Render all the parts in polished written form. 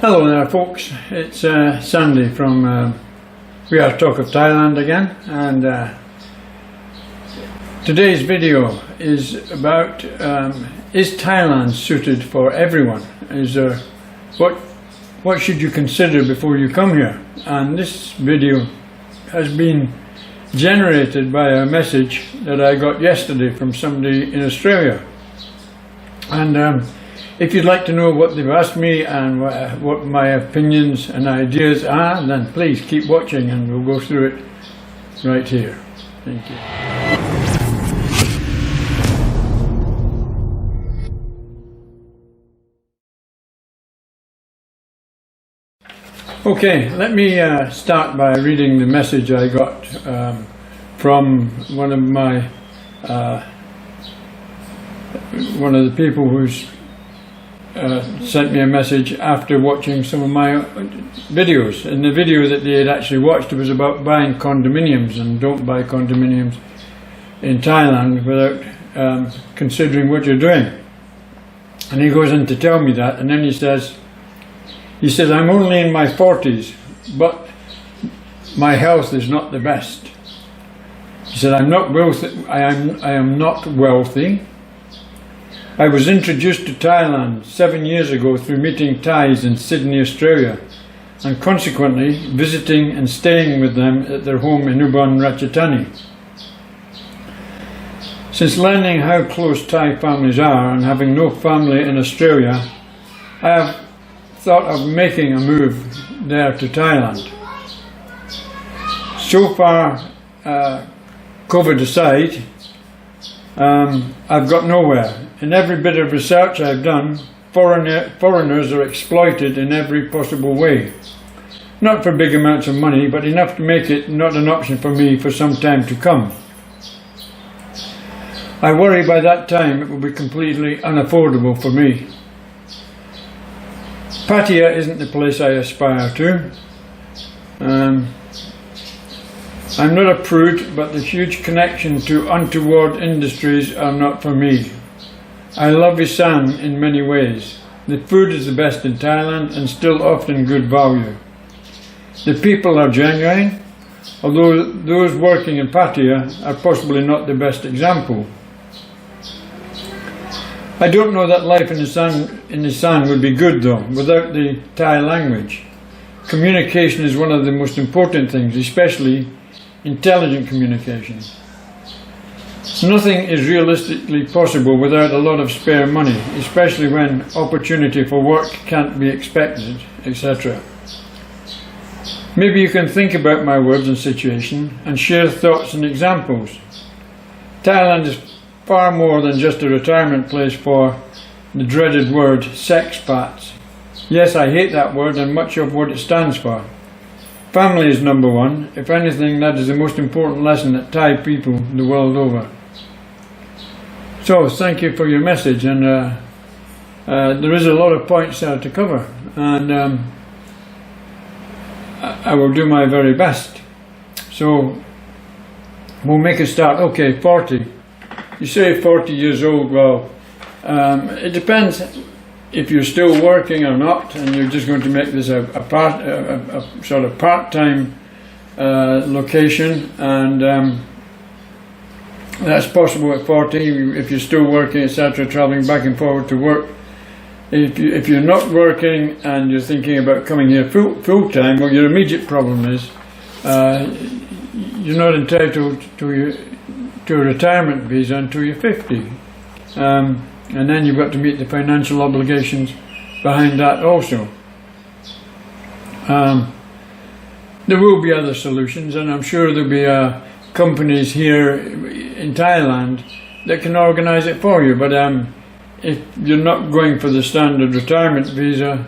Hello there folks, it's Sandy from We Are Talk of Thailand again, and today's video is about is Thailand suited for everyone? What should you consider before you come here? And this video has been generated by a message that I got yesterday from somebody in Australia, and if you'd like to know what they've asked me and what my opinions and ideas are, then please keep watching and we'll go through it right here. Thank you. Okay, let me start by reading the message I got from one of the people who's sent me a message after watching some of my videos. And the video that they had actually watched was about buying condominiums, and don't buy condominiums in Thailand without considering what you're doing. And he goes in to tell me that, and then he says, I'm only in my 40s, but my health is not the best. He said, I'm not wealthy. I am not wealthy. I was introduced to Thailand 7 years ago through meeting Thais in Sydney, Australia, and consequently visiting and staying with them at their home in Ubon Ratchathani. Since learning how close Thai families are and having no family in Australia, I have thought of making a move there to Thailand. So far, COVID aside, I've got nowhere. In every bit of research I've done, foreigners are exploited in every possible way. Not for big amounts of money, but enough to make it not an option for me for some time to come. I worry by that time it will be completely unaffordable for me. Pattaya isn't the place I aspire to. I'm not a prude, but the huge connection to untoward industries are not for me. I love Isan in many ways. The food is the best in Thailand and still often good value. The people are genuine, although those working in Pattaya are possibly not the best example. I don't know that life in Isan would be good though, without the Thai language. Communication is one of the most important things, especially intelligent communication. Nothing is realistically possible without a lot of spare money, especially when opportunity for work can't be expected, etc. Maybe you can think about my words and situation and share thoughts and examples. Thailand is far more than just a retirement place for the dreaded word sexpats. Yes, I hate that word and much of what it stands for. Family is number one. If anything, that is the most important lesson that Thai people the world over. So, thank you for your message, and there is a lot of points there to cover, and I will do my very best. So, we'll make a start. Okay, 40. You say 40 years old, well, it depends if you're still working or not, and you're just going to make this a sort of part-time location, and that's possible at 40 if you're still working, etc., travelling back and forward to work. If you're not working and you're thinking about coming here full-time, well, your immediate problem is you're not entitled to a retirement visa until you're 50. And then you've got to meet the financial obligations behind that also. There will be other solutions, and I'm sure there'll be companies here in Thailand that can organise it for you. But if you're not going for the standard retirement visa,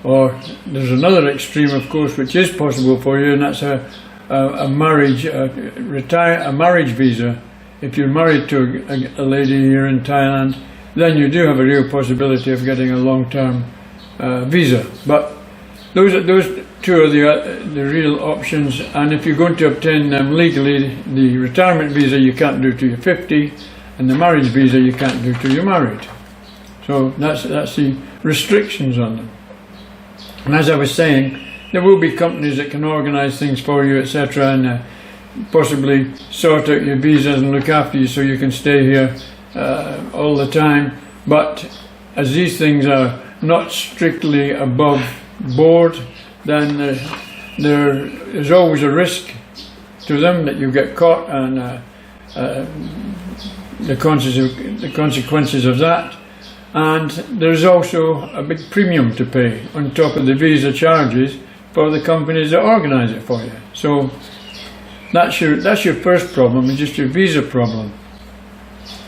or there's another extreme, of course, which is possible for you, and that's a marriage visa. If you're married to a lady here in Thailand, then you do have a real possibility of getting a long-term visa. But those two are the real options, and if you're going to obtain them legally, the retirement visa you can't do till you're 50, and the marriage visa you can't do till you're married. So that's the restrictions on them. And as I was saying, there will be companies that can organise things for you, etc., and possibly sort out your visas and look after you so you can stay here all the time. But as these things are not strictly above board, then there is always a risk to them that you get caught, and the consequences of that. And there's also a big premium to pay on top of the visa charges for the companies that organise it for you. So that's your first problem, is just your visa problem.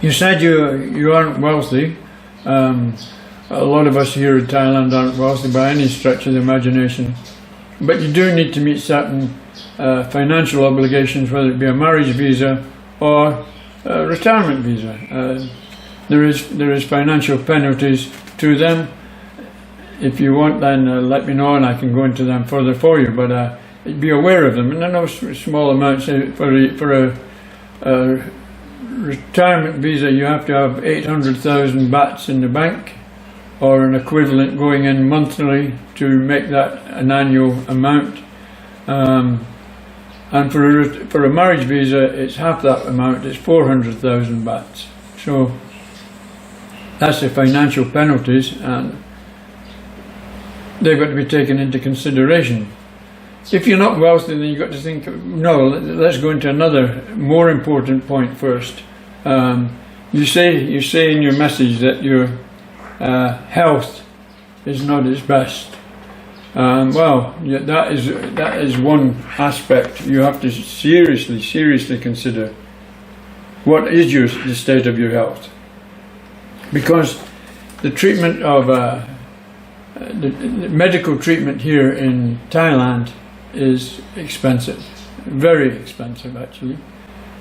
You said you aren't wealthy. A lot of us here in Thailand aren't wealthy by any stretch of the imagination, but you do need to meet certain financial obligations, whether it be a marriage visa or a retirement visa. There is financial penalties to them. If you want, then let me know and I can go into them further for you, but be aware of them. And I know small amounts for a retirement visa. You have to have 800,000 bahts in the bank, or an equivalent going in monthly to make that an annual amount. And for a marriage visa, it's half that amount. It's 400,000 bahts. So that's the financial penalties, and they've got to be taken into consideration. If you're not wealthy, then you've got to think, no, let's go into another more important point first. You say in your message that your health is not its best. Well, yeah, that is one aspect you have to seriously consider. What is the state of your health? Because the treatment of the medical treatment here in Thailand is expensive, very expensive actually.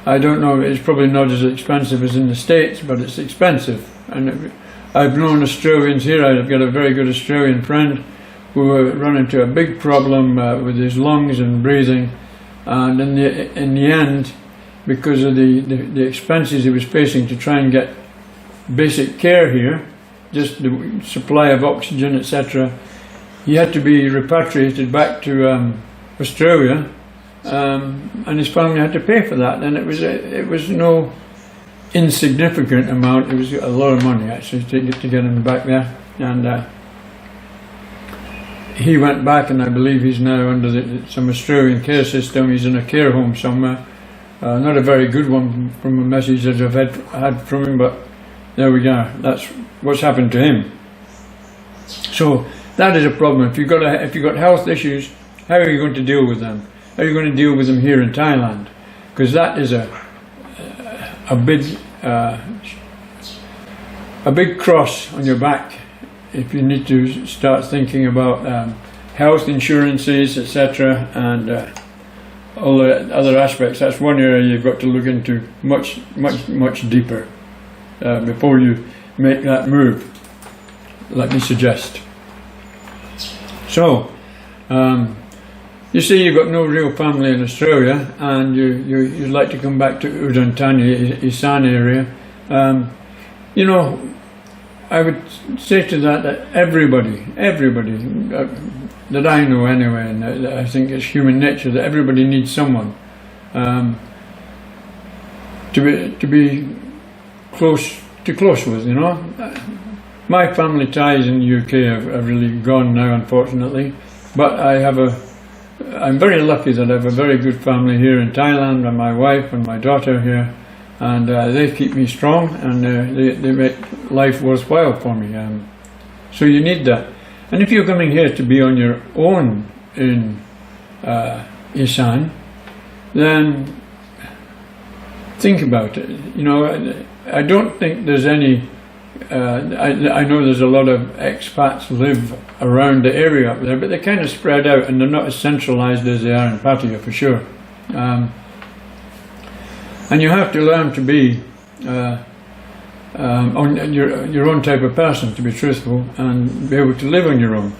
I don't know, it's probably not as expensive as in the States, but it's expensive. And I've known Australians here. I've got a very good Australian friend who run into a big problem with his lungs and breathing, and in the end, because of the expenses he was facing to try and get basic care here, just the supply of oxygen, etc., he had to be repatriated back to Australia, and his family had to pay for that. And it was no insignificant amount. It was a lot of money actually to get him back there. And he went back, and I believe he's now under some Australian care system. He's in a care home somewhere. Not a very good one from a message that I've had from him, but there we go. That's what's happened to him. So that is a problem. If you've got health issues, how are you going to deal with them? How are you going to deal with them here in Thailand? Because that is a big cross on your back if you need to start thinking about health insurances, etc., and all the other aspects. That's one area you've got to look into much deeper before you make that move, let me suggest. So you see, you've got no real family in Australia, and you'd like to come back to Udantani, Isan area. You know, I would say to that everybody that I know anyway, and I think it's human nature that everybody needs someone to be close with. You know, my family ties in the UK have really gone now, unfortunately, but I'm very lucky that I have a very good family here in Thailand, and my wife and my daughter here, and they keep me strong, and they make life worthwhile for me. So you need that. And if you're coming here to be on your own in Isan, then think about it. You know, I don't think there's any. I know there's a lot of expats live around the area up there, but they're kind of spread out, and they're not as centralised as they are in Pattaya, for sure. And you have to learn to be on your own type of person, to be truthful, and be able to live on your own.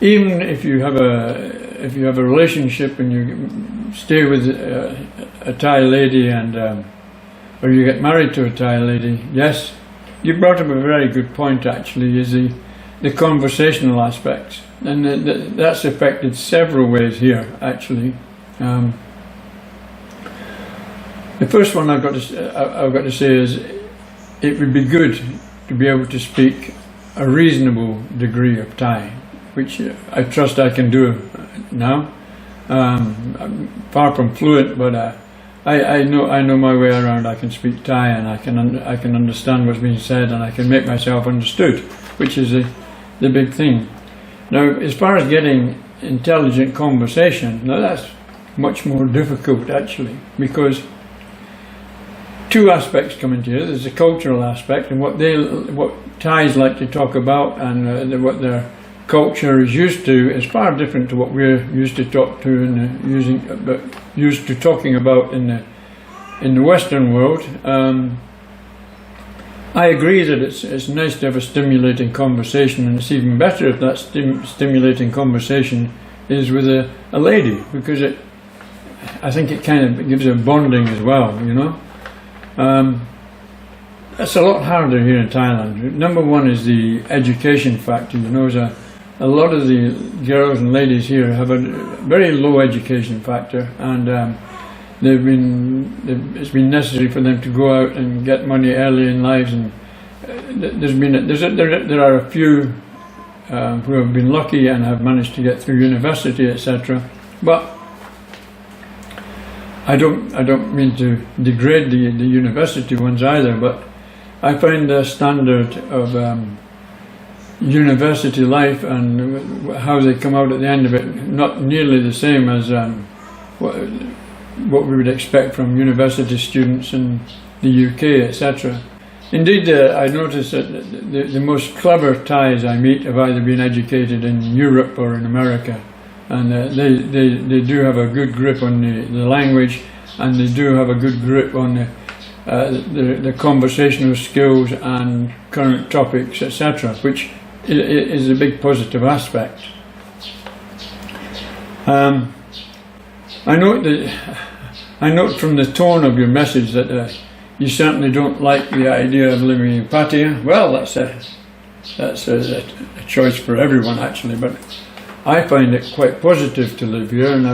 Even if you have a relationship and you stay with a Thai lady, and or you get married to a Thai lady, yes. You brought up a very good point actually, is the conversational aspects. and that's affected several ways here, actually. The first one I've got to say is it would be good to be able to speak a reasonable degree of Thai, which I trust I can do now. I'm far from fluent, but I know my way around. I can speak Thai, and I can understand what's being said, and I can make myself understood, which is the big thing. Now, as far as getting intelligent conversation, now that's much more difficult actually, because two aspects come into here. There's the cultural aspect, and what Thais like to talk about, and what their culture is used to is far different to what we're used to talking about in the Western world. I agree that it's nice to have a stimulating conversation, and it's even better if that stimulating conversation is with a lady, because I think it kind of gives a bonding as well, you know. That's a lot harder here in Thailand. Number one is the education factor. You know, a lot of the girls and ladies here have a very low education factor, and it's been necessary for them to go out and get money early in lives. And there are a few who have been lucky and have managed to get through university, etc. But I don't mean to degrade the university ones either, but I find the standard of university life and how they come out at the end of it not nearly the same as what we would expect from university students in the UK, etc. Indeed, I notice that the most clever Thais I meet have either been educated in Europe or in America, and they do have a good grip on the language, and they do have a good grip on the conversational skills and current topics, etc., which is a big positive aspect. I note from the tone of your message that you certainly don't like the idea of living in Pattaya. Well, that's a choice for everyone actually, but I find it quite positive to live here, and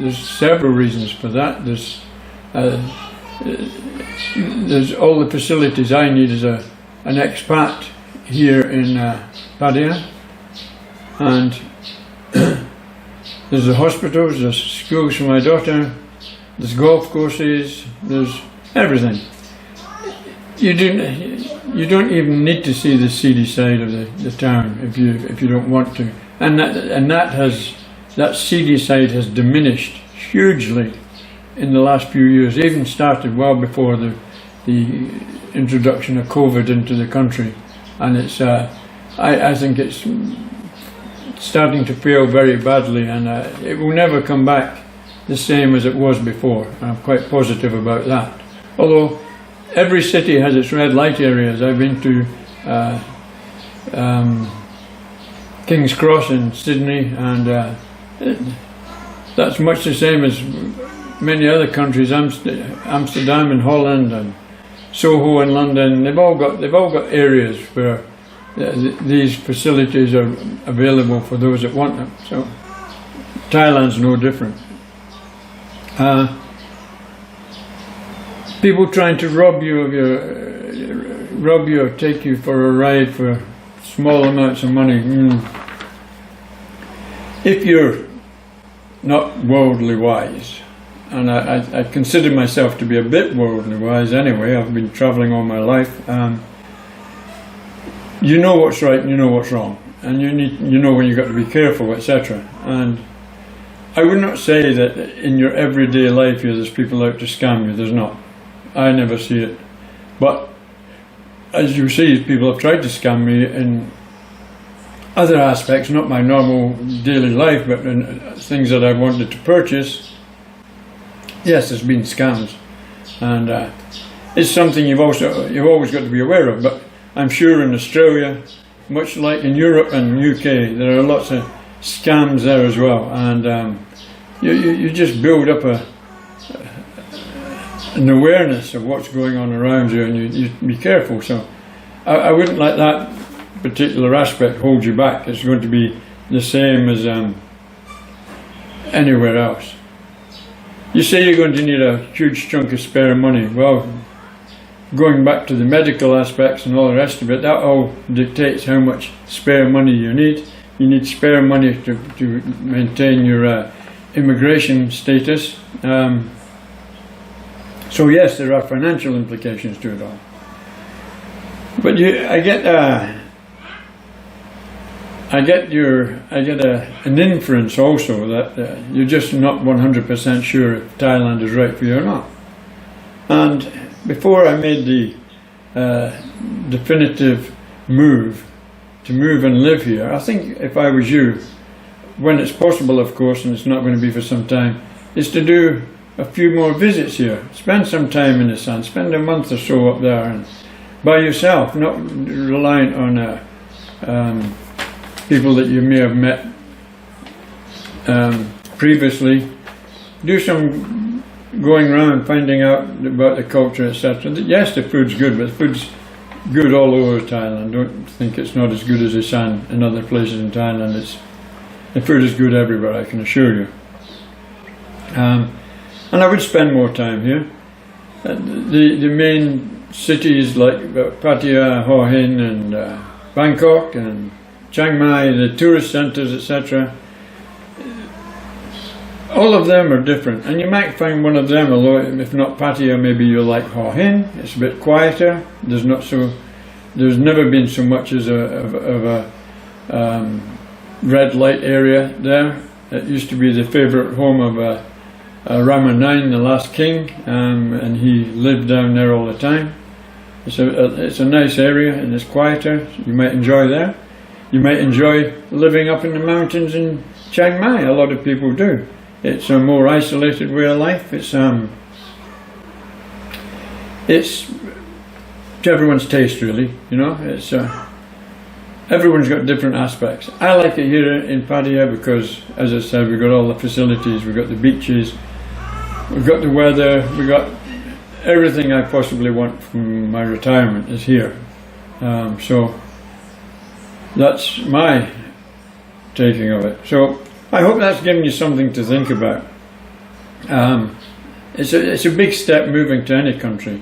there's several reasons for that. There's all the facilities I need as an expat here in Pattaya, and there's the hospitals, there's schools for my daughter, there's golf courses, there's everything. You don't even need to see the seedy side of the town if you don't want to, and that seedy side has diminished hugely in the last few years. It even started well before the introduction of COVID into the country, and it's I think it's starting to fail very badly, and it will never come back the same as it was before. I'm quite positive about that. Although every city has its red light areas. I've been to King's Cross in Sydney, and that's much the same as many other countries. Amsterdam in Holland and Soho in London. They've all got areas where these facilities are available for those that want them. So Thailand's no different. People trying to rob you or take you for a ride for small amounts of money. If you're not worldly wise, and I consider myself to be a bit worldly wise anyway, I've been travelling all my life, you know what's right and you know what's wrong, and you know when you've got to be careful, etc. And I would not say that in your everyday life there's people out to scam you. There's not. I never see it. But as you see, people have tried to scam me in other aspects, not my normal daily life, but in things that I wanted to purchase. Yes, there's been scams, and it's something you've always got to be aware of. But I'm sure in Australia, much like in Europe and UK, there are lots of scams there as well, and you just build up an awareness of what's going on around you, and you be careful. So I wouldn't let that particular aspect hold you back. It's going to be the same as anywhere else. You say you're going to need a huge chunk of spare money. Well, going back to the medical aspects and all the rest of it, that all dictates how much spare money you need. You need spare money to maintain your immigration status. So yes, there are financial implications to it all. But I get an inference also that you're just not 100% sure if Thailand is right for you or not. And before I made the definitive move to move and live here, I think if I was you, when it's possible of course, and it's not going to be for some time, is to do a few more visits here. Spend some time in the sun, spend a month or so up there and by yourself, not reliant on people that you may have met previously. Do some going around, finding out about the culture, etc. Yes, the food's good, but the food's good all over Thailand. Don't think it's not as good as the sun in other places in Thailand. The food is good everywhere, I can assure you. And I would spend more time here. The main cities like Pattaya, Hua Hin and Bangkok and Chiang Mai, the tourist centres, etc. All of them are different, and you might find one of them, although if not Pattaya, maybe you'll like Hua Hin. It's a bit quieter. There's never been so much as a red light area there. It used to be the favourite home of Rama IX, the last king, and he lived down there all the time. It's a nice area and it's quieter. You might enjoy there. You might enjoy living up in the mountains in Chiang Mai. A lot of people do. It's a more isolated way of life. It's to everyone's taste, really. You know, it's everyone's got different aspects. I like it here in Pattaya because, as I said, we've got all the facilities. We've got the beaches. We've got the weather. We've got everything I possibly want from my retirement is here. So that's my taking of it. So I hope that's given you something to think about. It's a big step moving to any country,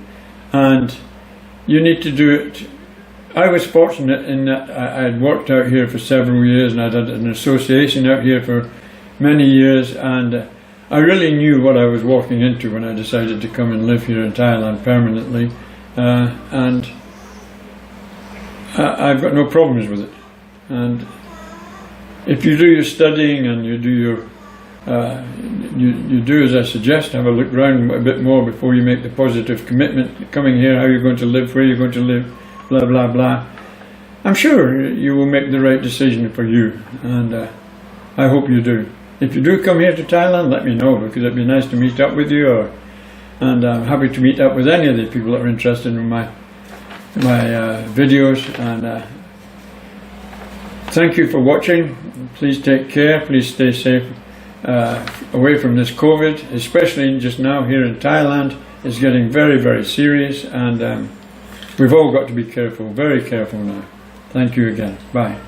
and you need to do it. I was fortunate in that I had worked out here for several years, and I'd had an association out here for many years, and I really knew what I was walking into when I decided to come and live here in Thailand permanently, and I've got no problems with it. And if you do your studying and you do your you do as I suggest, have a look around a bit more before you make the positive commitment coming here, how you're going to live, where you're going to live, blah blah blah. I'm sure you will make the right decision for you, and I hope you do. If you do come here to Thailand, let me know, because it'd be nice to meet up with you, and I'm happy to meet up with any of the people that are interested in my videos. And thank you for watching. Please take care. Please stay safe away from this COVID, especially just now here in Thailand. It's getting very, very serious, and we've all got to be careful, very careful now. Thank you again. Bye.